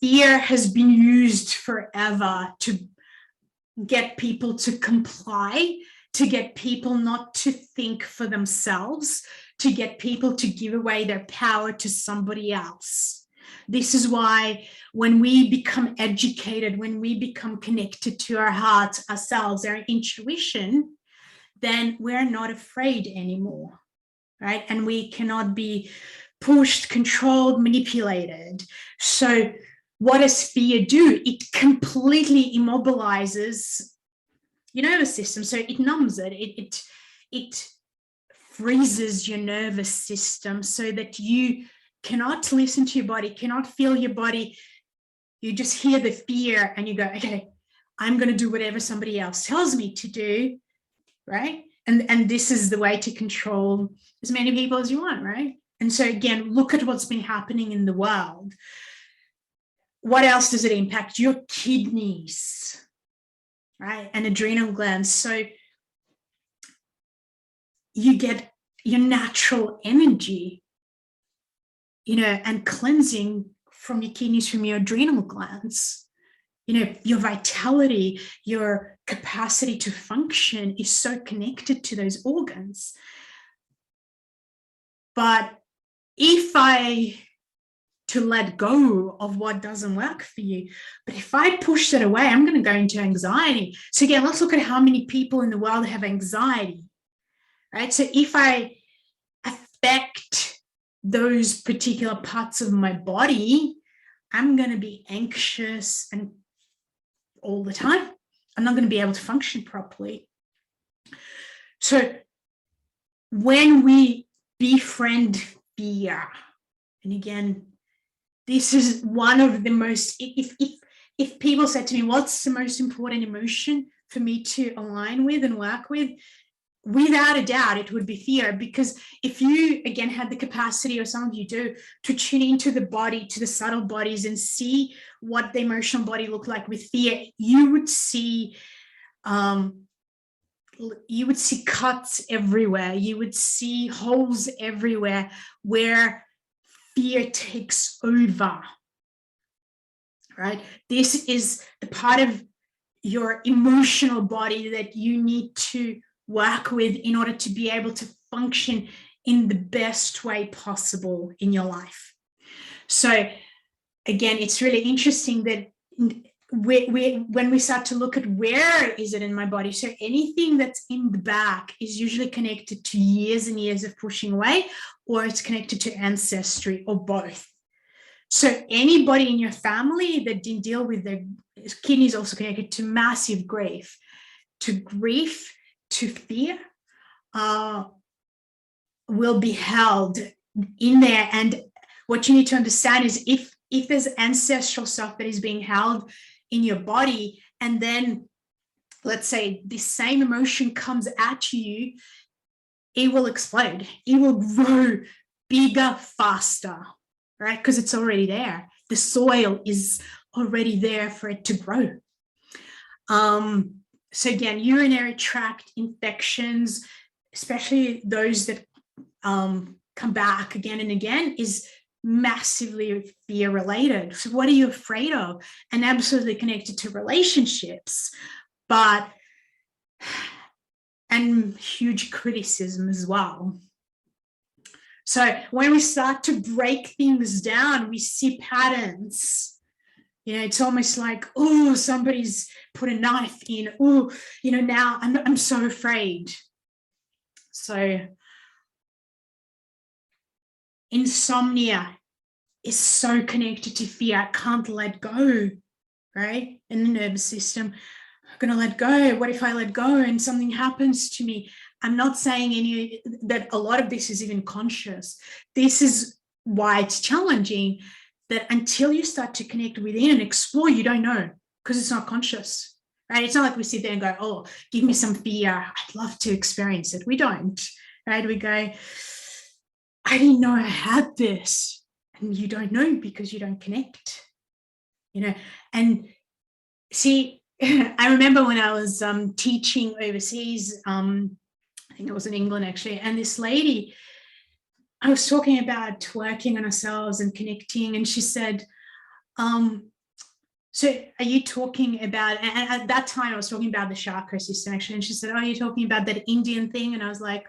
fear has been used forever to get people to comply, to get people not to think for themselves, to get people to give away their power to somebody else. This is why when we become educated, when we become connected to our heart, ourselves, our intuition, then we're not afraid anymore, right? And we cannot be pushed, controlled, manipulated. So what does fear do? It completely immobilizes your nervous system. So it numbs it. It freezes your nervous system so that you cannot listen to your body, cannot feel your body. You just hear the fear and you go, okay, I'm going to do whatever somebody else tells me to do, right? And this is the way to control as many people as you want, right? And so again, look at what's been happening in the world. What else does it impact? Your kidneys, right? And adrenal glands. So you get your natural energy, and cleansing from your kidneys, from your adrenal glands. Your vitality, your capacity to function is so connected to those organs. But if to let go of what doesn't work for you, but if I push that away, I'm going to go into anxiety. So again, let's look at how many people in the world have anxiety, right? So if I affect those particular parts of my body, I'm going to be anxious and all the time. I'm not going to be able to function properly. So when we befriend fear, and again, this is one of the most, if people said to me, what's the most important emotion for me to align with and work with? Without a doubt, it would be fear. Because if you, again, had the capacity, or some of you do, to tune into the body, to the subtle bodies, and see what the emotional body looked like with fear, you would see cuts everywhere. You would see holes everywhere where fear takes over, right? This is the part of your emotional body that you need to work with in order to be able to function in the best way possible in your life. So again, it's really interesting that when we start to look at where is it in my body, so anything that's in the back is usually connected to years and years of pushing away, or it's connected to ancestry, or both. So anybody in your family that didn't deal with their kidneys, also connected to massive grief, to fear, will be held in there. And what you need to understand is if there's ancestral stuff that is being held in your body, and then let's say the same emotion comes at you, it will explode. It will grow bigger, faster, right? Because it's already there. The soil is already there for it to grow. So again, urinary tract infections, especially those that come back again and again, is massively fear related. So what are you afraid of? And absolutely connected to relationships, and huge criticism as well. So when we start to break things down, we see patterns. It's almost like, oh, somebody's put a knife in. Oh, now I'm so afraid. So insomnia is so connected to fear. I can't let go, right? In the nervous system, I'm going to let go. What if I let go and something happens to me? I'm not saying that a lot of this is even conscious. This is why it's challenging, that until you start to connect within and explore, you don't know, because it's not conscious, right? It's not like we sit there and go, oh, give me some fear, I'd love to experience it. We don't, right? We go, I didn't know I had this. And you don't know because you don't connect, and see, I remember when I was teaching overseas, I think it was in England actually, and this lady, I was talking about working on ourselves and connecting, and she said, So are you talking about, and at that time I was talking about the chakra system actually, and she said, oh, you're talking about that Indian thing? And I was like,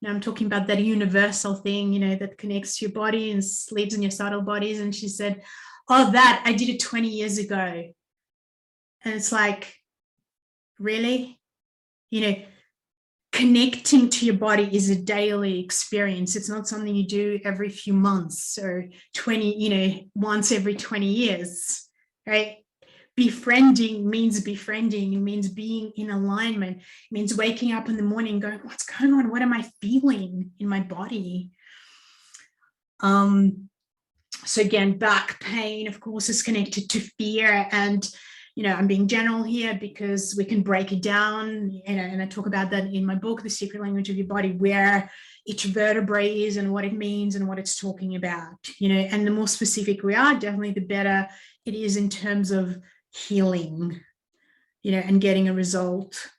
no, I'm talking about that universal thing, you know, that connects to your body and lives in your subtle bodies. And she said, oh, that, I did it 20 years ago. And it's like, really? You know, connecting to your body is a daily experience. It's not something you do every few months or 20, you know, once every 20 years, right? Befriending means befriending. It means being in alignment. It means waking up in the morning going, what's going on? What am I feeling in my body? So again, back pain, of course, is connected to fear. And, you know, I'm being general here because we can break it down, you know, and I talk about that in my book, The Secret Language of Your Body, where each vertebrae is and what it means and what it's talking about, you know, and the more specific we are, definitely the better it is in terms of healing, you know, and getting a result.